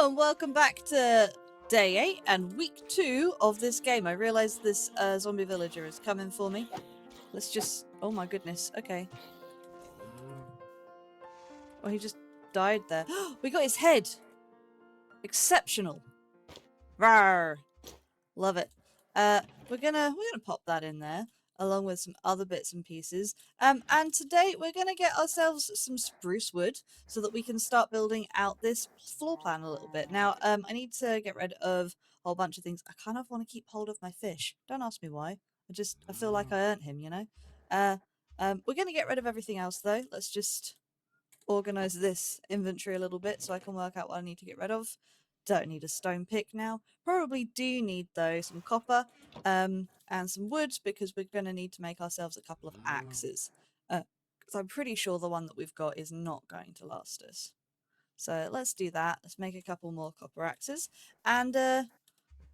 Hello and welcome back to day 8 and week 2 of this game. I realised this zombie villager is coming for me. Let's just... oh my goodness, okay. Oh, he just died there. We got his head! Exceptional. Rawr! Love it. We're gonna pop that in there, along with some other bits and pieces. And today we're gonna get ourselves some spruce wood so that we can start building out this floor plan a little bit. Now, I need to get rid of a whole bunch of things. I kind of want to keep hold of my fish. Don't ask me why. I feel like I earned him, you know? We're gonna get rid of everything else though. Let's just organize this inventory a little bit so I can work out what I need to get rid of. Don't need a stone pick now. Probably do need though some copper and some wood because we're going to need to make ourselves a couple of axes. Because I'm pretty sure the one that we've got is not going to last us. So let's do that. Let's make a couple more copper axes and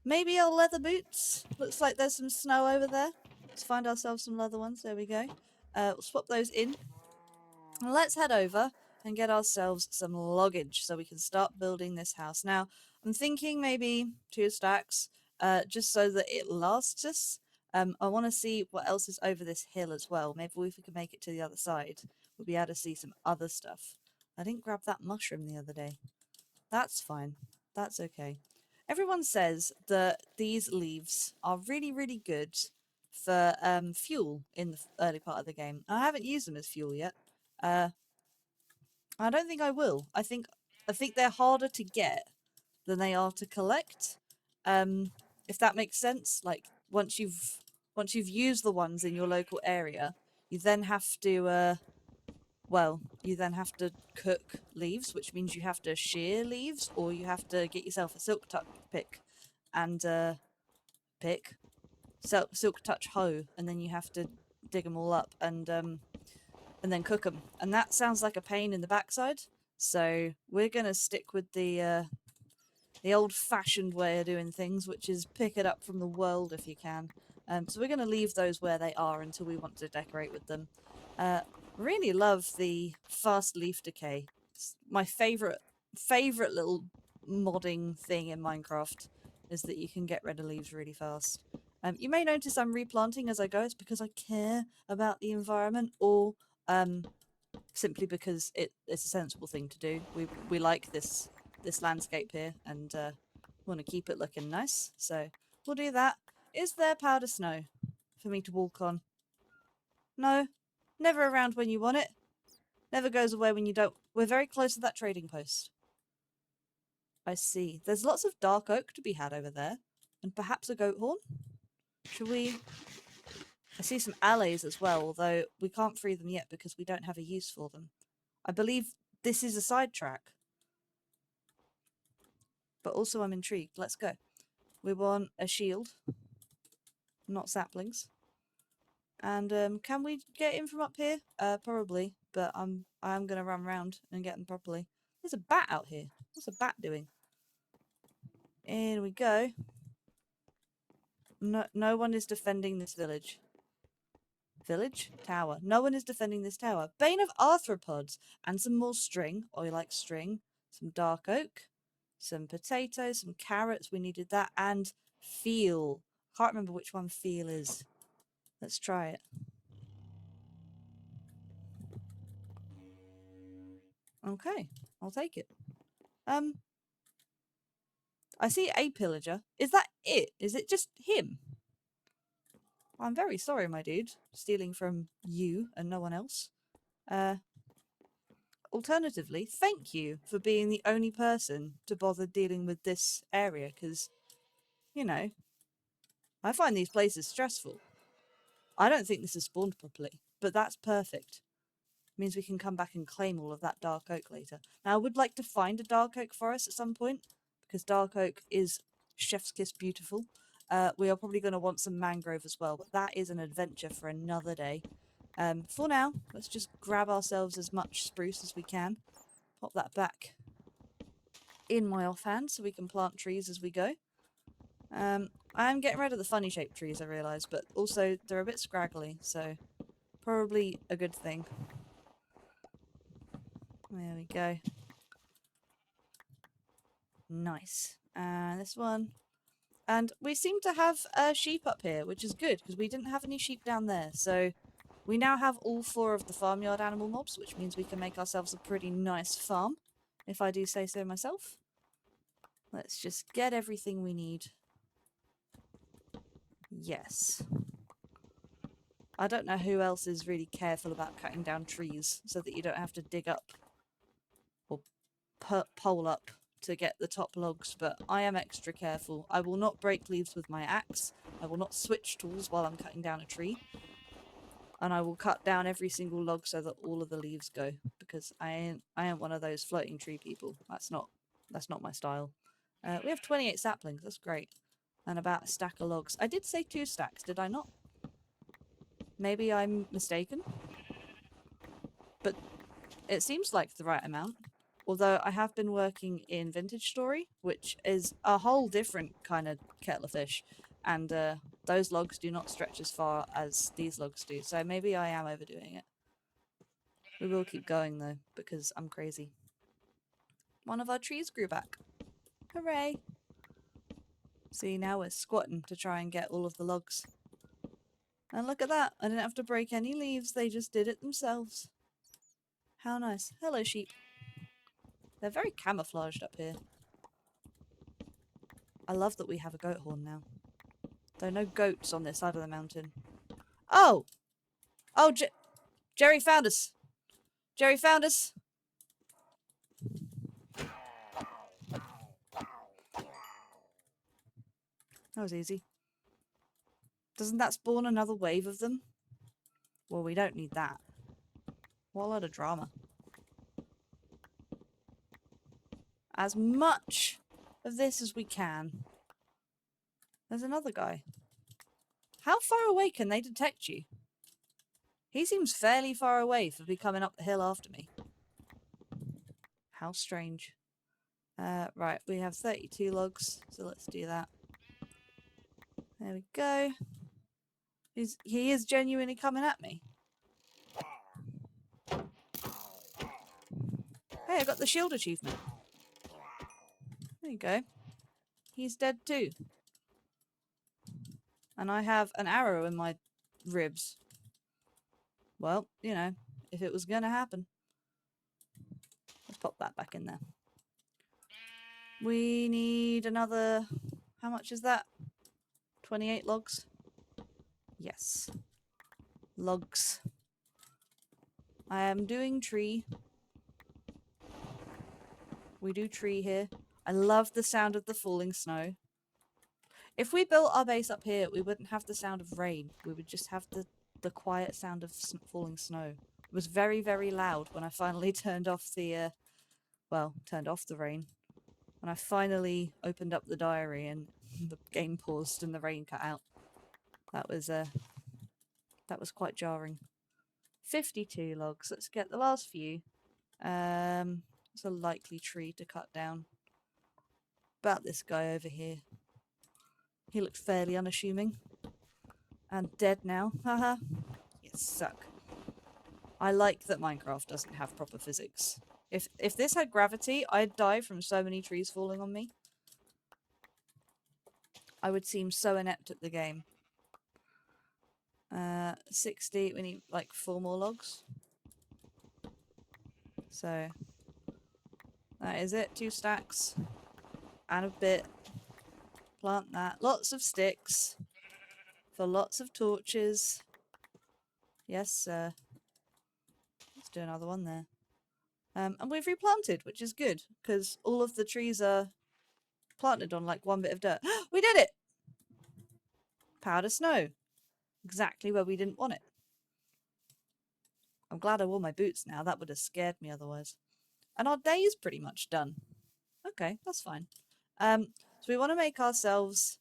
maybe our leather boots. Looks like there's some snow over there. Let's find ourselves some leather ones. There we go. We'll swap those in. Let's head over and get ourselves some loggage so we can start building this house. Now, I'm thinking maybe 2 stacks, just so that it lasts us. I want to see what else is over this hill as well. Maybe if we can make it to the other side, we'll be able to see some other stuff. I didn't grab that mushroom the other day. That's fine. That's okay. Everyone says that these leaves are really, really good for fuel in the early part of the game. I haven't used them as fuel yet. I don't think I will. I think they're harder to get than they are to collect. If that makes sense. Like once you've used the ones in your local area, you then have to you then have to cook leaves, which means you have to shear leaves, or you have to get yourself a silk touch pick and silk touch hoe, and then you have to dig them all up and then cook them. And that sounds like a pain in the backside. So we're gonna stick with the old-fashioned way of doing things, which is pick it up from the world if you can. So we're gonna leave those where they are until we want to decorate with them. Really love the fast leaf decay. It's my favorite little modding thing in Minecraft is that you can get rid of leaves really fast. You may notice I'm replanting as I go. It's because I care about the environment, or simply because it's a sensible thing to do. We like this landscape here and want to keep it looking nice, so we'll do that. Is there powder snow for me to walk on? No, never around when you want it, never goes away when you don't. We're very close to that trading post. I see. There's lots of dark oak to be had over there, and perhaps a goat horn. Should we... I see some allays as well, although we can't free them yet because we don't have a use for them. I believe this is a sidetrack. But also I'm intrigued. Let's go. We want a shield, not saplings. And can we get in from up here? Probably, but I'm gonna run around and get them properly. There's a bat out here. What's a bat doing? In we go. No one is defending this village. Village? Tower. No one is defending this tower. Bane of arthropods. And some more string. Oh, you like string. Some dark oak. Some potatoes. Some carrots. We needed that. And feel. Can't remember which one feel is. Let's try it. Okay. I'll take it. I see a pillager. Is that it? Is it just him? I'm very sorry, my dude. Stealing from you and no one else. Alternatively, thank you for being the only person to bother dealing with this area, because, you know, I find these places stressful. I don't think this is spawned properly, but that's perfect. It means we can come back and claim all of that dark oak later. Now, I would like to find a dark oak forest at some point, because dark oak is chef's kiss beautiful. We are probably going to want some mangrove as well, but that is an adventure for another day. For now, let's just grab ourselves as much spruce as we can. Pop that back in my offhand so we can plant trees as we go. I'm getting rid of the funny shaped trees, I realise, but also they're a bit scraggly, so probably a good thing. There we go. Nice. And this one. And we seem to have sheep up here, which is good, because we didn't have any sheep down there. So we now have all 4 of the farmyard animal mobs, which means we can make ourselves a pretty nice farm, if I do say so myself. Let's just get everything we need. Yes. I don't know who else is really careful about cutting down trees so that you don't have to dig up or pole up to get the top logs, but I am extra careful. I will not break leaves with my axe. I will not switch tools while I'm cutting down a tree. And I will cut down every single log so that all of the leaves go, because I ain't one of those floating tree people. That's not my style. We have 28 saplings, that's great. And about a stack of logs. I did say 2 stacks, did I not? Maybe I'm mistaken. But it seems like the right amount. Although I have been working in Vintage Story, which is a whole different kind of kettle of fish. And those logs do not stretch as far as these logs do. So maybe I am overdoing it. We will keep going though, because I'm crazy. One of our trees grew back. Hooray! See, now we're squatting to try and get all of the logs. And look at that! I didn't have to break any leaves, they just did it themselves. How nice. Hello, sheep. They're very camouflaged up here. I love that we have a goat horn now. There are no goats on this side of the mountain. Oh! Oh, Jerry found us! Jerry found us! That was easy. Doesn't that spawn another wave of them? Well, we don't need that. What a lot of drama. As much of this as we can. There's another guy. How far away can they detect you? He seems fairly far away for me coming up the hill after me. How strange. Right, we have 32 logs, so let's do that. There we go. He is genuinely coming at me. Hey, I got the shield achievement. There you go. He's dead too. And I have an arrow in my ribs. Well, you know, if it was gonna happen. Let's pop that back in there. We need another... How much is that? 28 logs? Yes. Logs. I am doing tree. We do tree here. I love the sound of the falling snow. If we built our base up here, we wouldn't have the sound of rain. We would just have the quiet sound of falling snow. It was very, very loud when I finally turned off the... turned off the rain. When I finally opened up the diary and the game paused and the rain cut out. That was quite jarring. 52 logs. Let's get the last few. It's a likely tree to cut down. About this guy over here. He looked fairly unassuming. And dead now. Haha. You suck. I like that Minecraft doesn't have proper physics. If this had gravity, I'd die from so many trees falling on me. I would seem so inept at the game. 60, we need like 4 more logs. So, that is it, 2 stacks. And a bit. Plant that. Lots of sticks. For lots of torches. Yes, sir. Let's do another one there. And we've replanted, which is good, because all of the trees are planted on like 1 bit of dirt. We did it! Powder snow. Exactly where we didn't want it. I'm glad I wore my boots now. That would have scared me otherwise. And our day is pretty much done. Okay, that's fine. So we want to make ourselves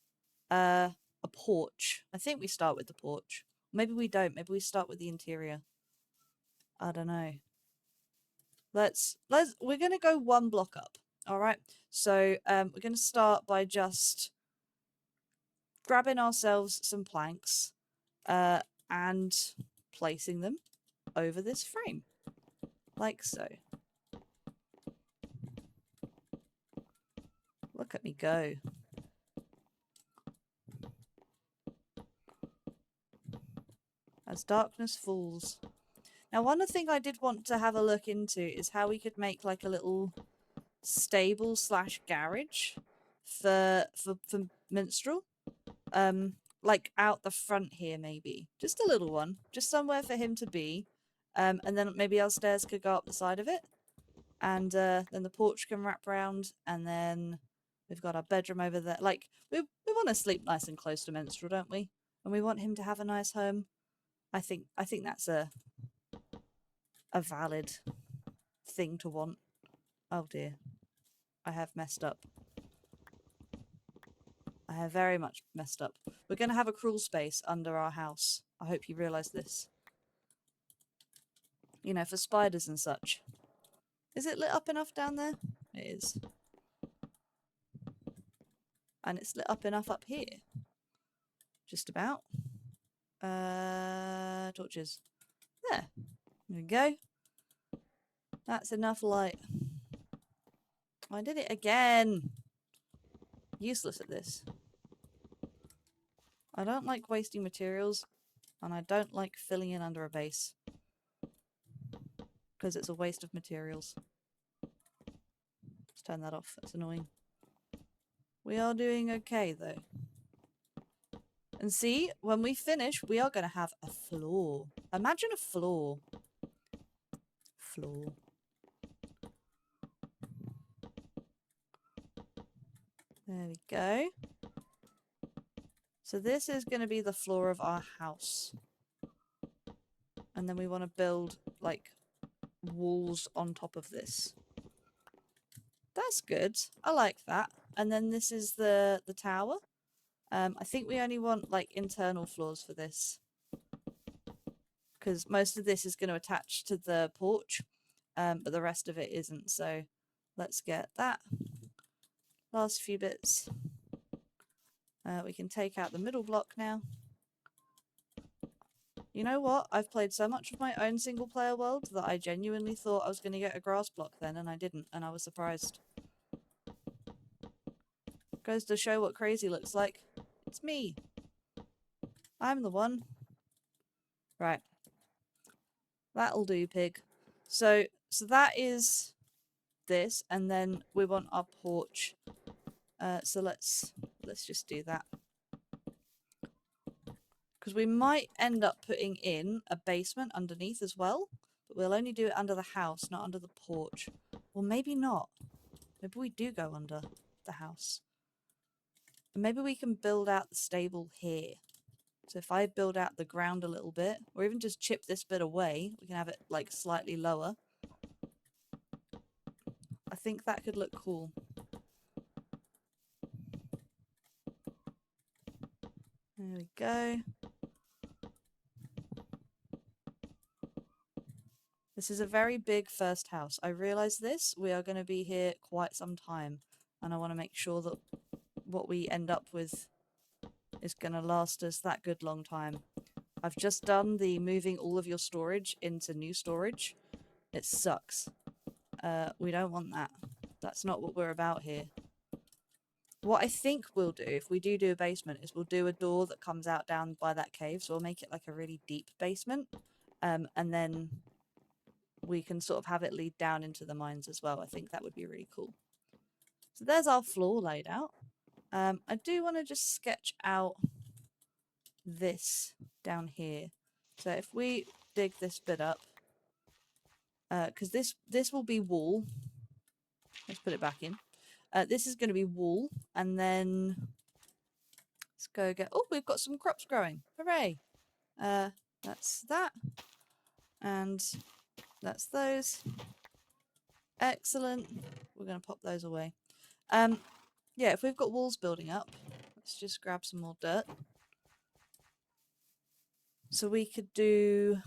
a porch. I think we start with the porch. Maybe we don't. Maybe we start with the interior. I don't know. We're going to go 1 block up. All right. So we're going to start by just grabbing ourselves some planks and placing them over this frame. Like so. Look at me go. As darkness falls. Now, one thing I did want to have a look into is how we could make like a little stable / garage for Minstrel. Like out the front here, maybe. Just a little one. Just somewhere for him to be. And then maybe our stairs could go up the side of it. And then the porch can wrap round. And then we've got our bedroom over there. Like, we want to sleep nice and close to Minstrel, don't we? And we want him to have a nice home. I think that's a valid thing to want. Oh dear. I have messed up. I have very much messed up. We're going to have a crawl space under our house. I hope you realise this. You know, for spiders and such. Is it lit up enough down there? It is. And it's lit up enough up here. Just about. Torches. There. There we go. That's enough light. I did it again. Useless at this. I don't like wasting materials, and I don't like filling in under a base. Because it's a waste of materials. Let's turn that off, that's annoying. We are doing okay, though. And see, when we finish, we are going to have a floor. Imagine a floor. Floor. There we go. So this is going to be the floor of our house. And then we want to build, like, walls on top of this. That's good. I like that. And then this is the tower. I think we only want, like, internal floors for this. Because most of this is going to attach to the porch. But the rest of it isn't. So let's get that. Last few bits. We can take out the middle block now. You know what? I've played so much of my own single player world that I genuinely thought I was going to get a grass block then, and I didn't, and I was surprised. Goes to show what crazy looks like. It's me. I'm the one. Right. That'll do, pig. So that is this, and then we want our porch. So let's just do that. Because we might end up putting in a basement underneath as well. But we'll only do it under the house, not under the porch. Well, maybe not. Maybe we do go under the house. And maybe we can build out the stable here. So if I build out the ground a little bit, or even just chip this bit away, we can have it like slightly lower. I think that could look cool. There we go. This is a very big first house. I realise this. We are going to be here quite some time. And I want to make sure that what we end up with is going to last us that good long time. I've just done the moving all of your storage into new storage. It sucks. We don't want that. That's not what we're about here. What I think we'll do, if we do a basement, is we'll do a door that comes out down by that cave. So we'll make it like a really deep basement. And then we can sort of have it lead down into the mines as well. I think that would be really cool. So there's our floor laid out. I do want to just sketch out this down here. So if we dig this bit up, because this will be wall. Let's put it back in. This is going to be wall, and then let's go get. Oh, we've got some crops growing! Hooray! That's that, and that's those. Excellent. We're going to pop those away. Yeah, if we've got walls building up, let's just grab some more dirt. So we could do.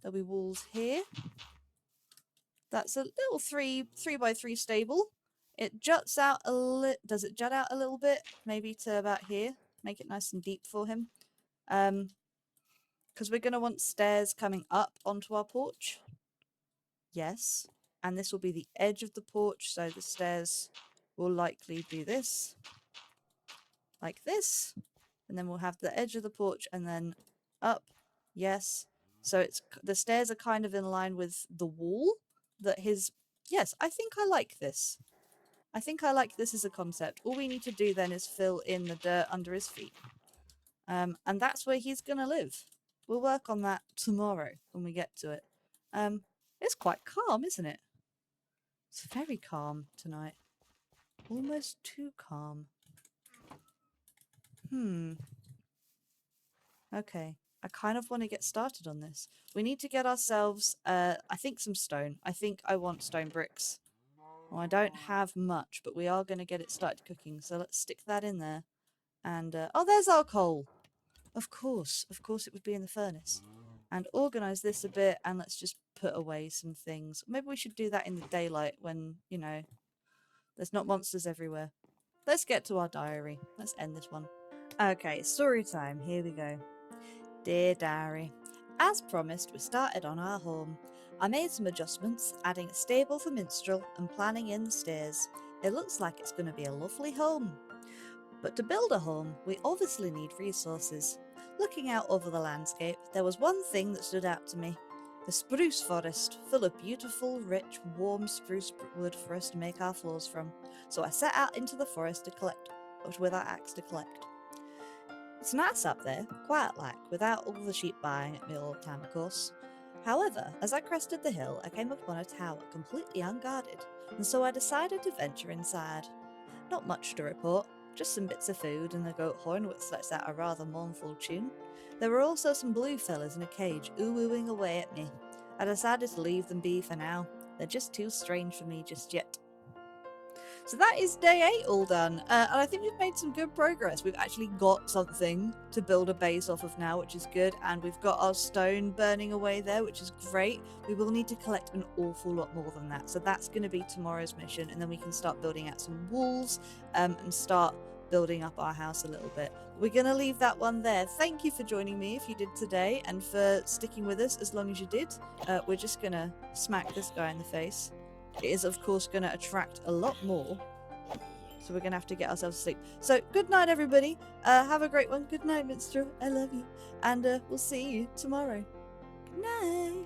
There'll be walls here. That's a little 3x3 stable. It juts out a little. Does it jut out a little bit? Maybe to about here. Make it nice and deep for him. Because we're going to want stairs coming up onto our porch. Yes. And this will be the edge of the porch, so the stairs we'll likely do this. Like this. And then we'll have the edge of the porch and then up. Yes. So it's the stairs are kind of in line with the wall that his... Yes, I think I like this. I think I like this as a concept. All we need to do then is fill in the dirt under his feet. And that's where he's going to live. We'll work on that tomorrow when we get to it. It's quite calm, isn't it? It's very calm tonight. Almost too calm. Okay. I kind of want to get started on this. We need to get ourselves, I think some stone. I think I want stone bricks. Well, I don't have much, but we are going to get it started cooking. So let's stick that in there. And, oh, there's our coal. Of course it would be in the furnace. And organise this a bit, and let's just put away some things. Maybe we should do that in the daylight when, you know, there's not monsters everywhere. Let's get to our diary. Let's end this one. Okay, story time. Here we go. Dear Diary, as promised, we started on our home. I made some adjustments, adding a stable for minstrel and planning in the stairs. It looks like it's going to be a lovely home. But to build a home, we obviously need resources. Looking out over the landscape, there was one thing that stood out to me. The spruce forest, full of beautiful, rich, warm spruce wood for us to make our floors from. So I set out into the forest to collect, with our axe to collect. It's nice up there, quiet like, without all the sheep buying at me all the time, of course. However, as I crested the hill, I came upon a tower completely unguarded, and so I decided to venture inside. Not much to report, just some bits of food and a goat horn which lets out a rather mournful tune. There were also some blue fellas in a cage oo-ooing away at me. I decided to leave them be for now. They're just too strange for me just yet. So that is day 8 all done, and I think we've made some good progress. We've actually got something to build a base off of now, which is good, and we've got our stone burning away there, which is great. We will need to collect an awful lot more than that, so that's going to be tomorrow's mission, and then we can start building out some walls and start building up our house a little bit. We're going to leave that one there. Thank you for joining me if you did today, and for sticking with us as long as you did. We're just going to smack this guy in the face. It is, of course, going to attract a lot more. So we're going to have to get ourselves to sleep. So, good night, everybody. Have a great one. Good night, Minstrel. I love you. And we'll see you tomorrow. Good night.